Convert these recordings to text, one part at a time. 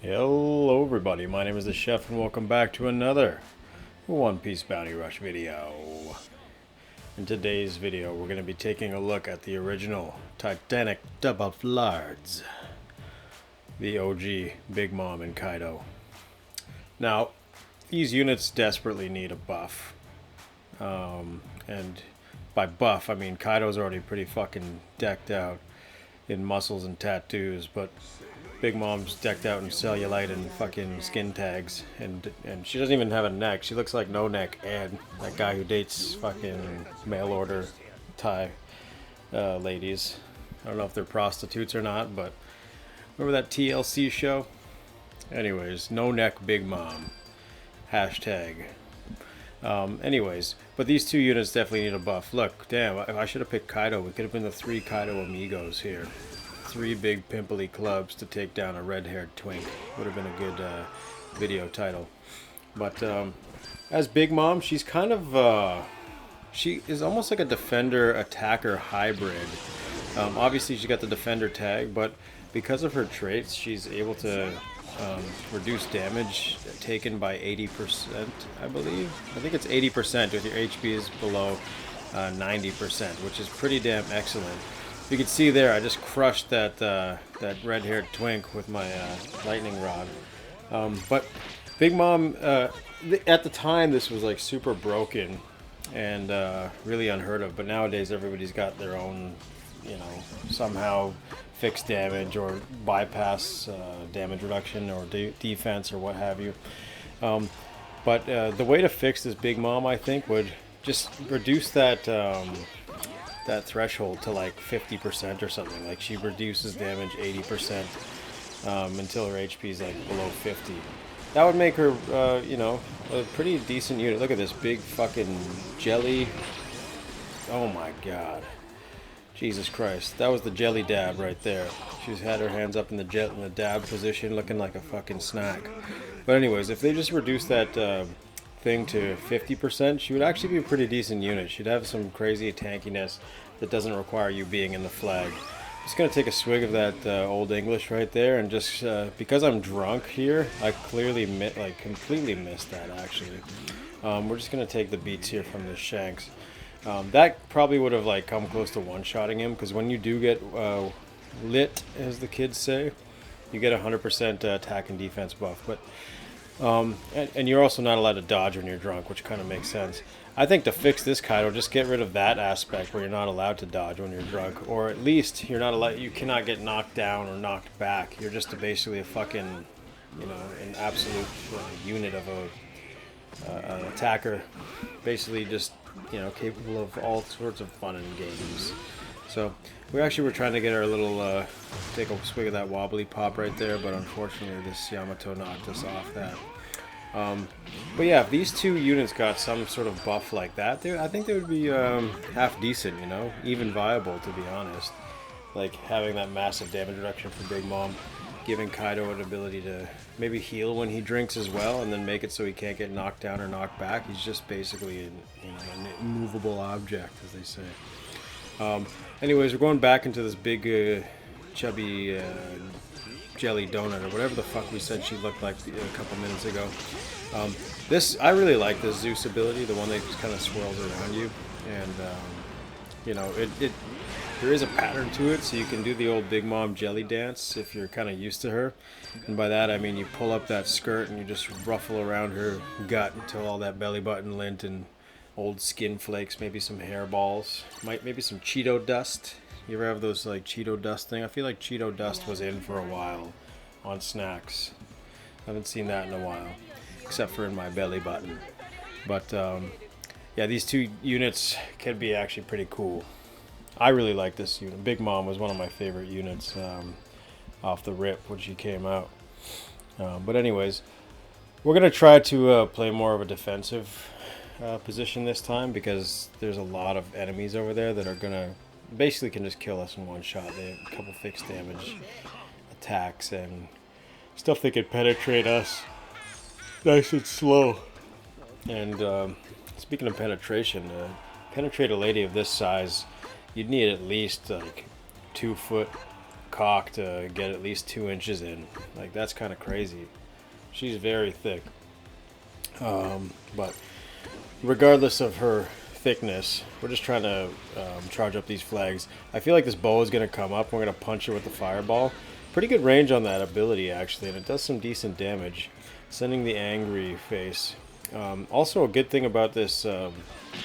Hello everybody, my name is the Chef and welcome back to another One Piece Bounty Rush video. In today's video we're going to be taking a look at the original Titanic Double Lards, the OG Big Mom and Kaido. Now, these units desperately need a buff. And by buff I mean Kaido's already pretty fucking decked out in muscles and tattoos, but Big Mom's decked out in cellulite and fucking skin tags, and she doesn't even have a neck. She looks like No Neck Ed, that guy who dates fucking mail order Thai ladies. I don't know if they're prostitutes or not, but remember that TLC show? Anyways, No Neck Big Mom. Hashtag. Anyways, but these two units definitely need a buff. Look, damn, I should have picked Kaido. We could have been the three Kaido amigos here. Three big pimply clubs to take down a red-haired twink. Would have been a good video title. But as Big Mom, she's kind of she is almost like a defender attacker hybrid. Obviously she's got the defender tag, but because of her traits she's able to reduce damage taken by 80%, I believe. I think it's 80% if your HP is below 90%, which is pretty damn excellent. You can see there, I just crushed that that red-haired twink with my lightning rod. But Big Mom, at the time, this was like super broken and really unheard of. But nowadays, everybody's got their own, you know, somehow fixed damage or bypass damage reduction or defense or what have you. But the way to fix this Big Mom, I think, would just reduce that. That threshold to like 50% or something. Like she reduces damage 80% until her HP is like below 50. That would make her, you know, a pretty decent unit. Look at this big fucking jelly. Oh my god. Jesus Christ. That was the jelly dab right there. She's had her hands up in the dab position looking like a fucking snack. But anyways, if they just reduce that thing to 50%, she would actually be a pretty decent unit. She'd have some crazy tankiness that doesn't require you being in the flag. Just gonna take a swig of that Old English right there, and just because I'm drunk here, I clearly completely missed that actually. We're just gonna take the beats here from the Shanks. That probably would have like come close to one-shotting him, because when you do get lit, as the kids say, you get 100% attack and defense buff. But and you're also not allowed to dodge when you're drunk, which kind of makes sense. I think to fix this Kaido, just get rid of that aspect where you're not allowed to dodge when you're drunk, or at least you're not allowed. You cannot get knocked down or knocked back. You're just basically a fucking, you know, an absolute unit of an attacker, basically just, you know, capable of all sorts of fun and games. So we actually were trying to get our little take a swig of that wobbly pop right there, but unfortunately this Yamato knocked us off that. But yeah, if these two units got some sort of buff like that, I think they would be half decent, you know, even viable, to be honest. Like having that massive damage reduction for Big Mom, giving Kaido an ability to maybe heal when he drinks as well, and then make it so he can't get knocked down or knocked back. He's just basically an immovable object, as they say. Anyways, we're going back into this big, chubby jelly donut, or whatever the fuck we said she looked like a couple minutes ago. I really like this Zeus ability, the one that just kind of swirls around you, and you know, there is a pattern to it, so you can do the old Big Mom jelly dance if you're kind of used to her. And by that I mean you pull up that skirt and you just ruffle around her gut until all that belly button lint and old skin flakes, maybe some hairballs, maybe some Cheeto dust. You ever have those like Cheeto dust thing? I feel like Cheeto dust was in for a while on snacks. I haven't seen that in a while, except for in my belly button. But yeah, these two units can be actually pretty cool. I really like this unit. Big Mom was one of my favorite units off the rip when she came out. But anyways, we're gonna try to play more of a defensive position this time, because there's a lot of enemies over there that are gonna basically can just kill us in one shot. They have a couple fixed damage attacks and stuff that could penetrate us nice and slow. And speaking of penetration, penetrate a lady of this size, you'd need at least like 2 foot cock to get at least 2 inches in. Like, that's kind of crazy. She's very thick. But regardless of her thickness, we're just trying to charge up these flags. I feel like this bow is going to come up. We're going to punch her with the fireball. Pretty good range on that ability, actually, and it does some decent damage. Sending the angry face. Also, a good thing about this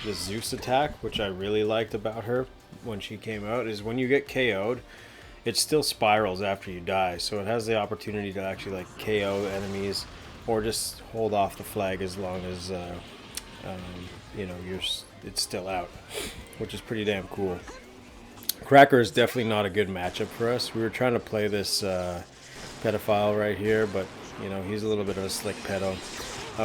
this Zeus attack, which I really liked about her when she came out, is when you get KO'd, it still spirals after you die. So it has the opportunity to actually like KO enemies, or just hold off the flag as long as you know it's still out, which is pretty damn cool. Cracker is definitely not a good matchup for us. We were trying to play this pedophile right here, but you know, he's a little bit of a slick pedo.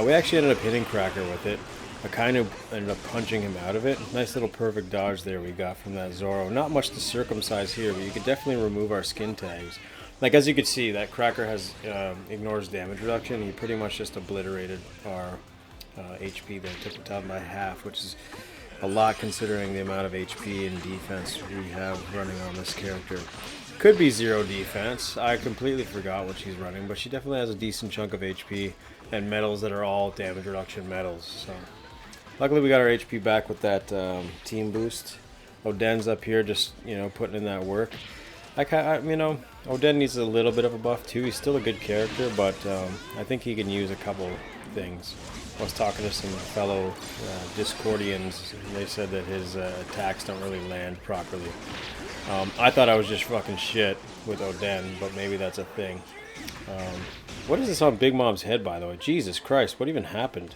We actually ended up hitting Cracker with it. I kind of ended up punching him out of it. Nice little perfect dodge there we got from that Zoro. Not much to circumcise here, but you could definitely remove our skin tags. Like, as you can see, that Cracker has ignores damage reduction. He pretty much just obliterated our HP there, took the top by half, which is a lot considering the amount of HP and defense we have running on this character. Could be 0 defense. I completely forgot what she's running, but she definitely has a decent chunk of HP and medals that are all damage reduction medals. So luckily we got our HP back with that team boost. Oden's up here just, you know, putting in that work. You know, Oden needs a little bit of a buff too. He's still a good character, but I think he can use a couple things. I was talking to some fellow Discordians, and they said that his attacks don't really land properly. I thought I was just fucking shit with Oden, but maybe that's a thing. What is this on Big Mom's head, by the way? Jesus Christ, what even happened?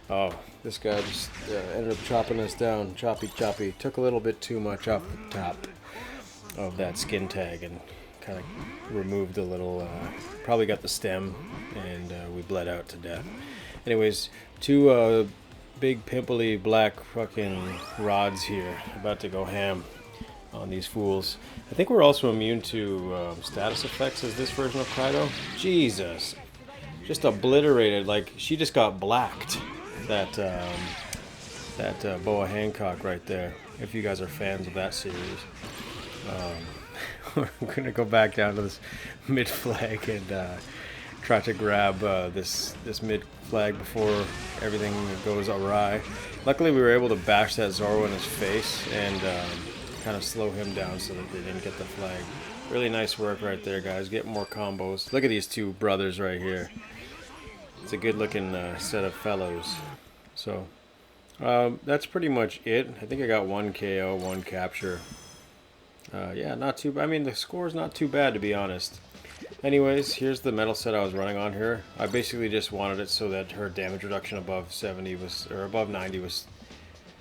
Oh, this guy just ended up chopping us down. Choppy, choppy. Took a little bit too much off the top of that skin tag and kind of removed a little, probably got the stem, and we bled out to death. Anyways, 2 big pimply black fucking rods here, about to go ham on these fools. I think we're also immune to status effects as this version of Kaido. Jesus, just obliterated. Like, she just got blacked. That Boa Hancock right there. If you guys are fans of that series, we're gonna go back down to this mid flag and try to grab this mid flag before everything goes awry. Luckily, we were able to bash that Zoro in his face and kind of slow him down so that they didn't get the flag. Really nice work right there, guys. Get more combos. Look at these 2 brothers right here. It's a good looking set of fellows. So that's pretty much it. I think I got 1 KO, 1 capture. Yeah, not too bad. I mean, the score's not too bad, to be honest. Anyways, here's the metal set I was running on here. I basically just wanted it so that her damage reduction above 70 was, or above 90 was,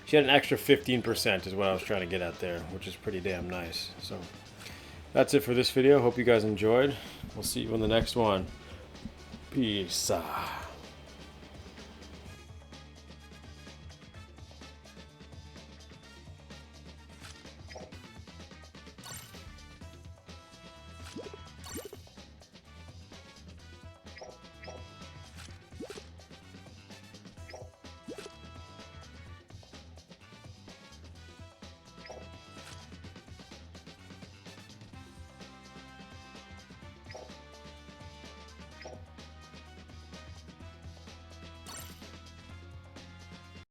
she had an extra 15% is what I was trying to get at there, which is pretty damn nice. So that's it for this video. Hope you guys enjoyed. We'll see you in the next one. Peace.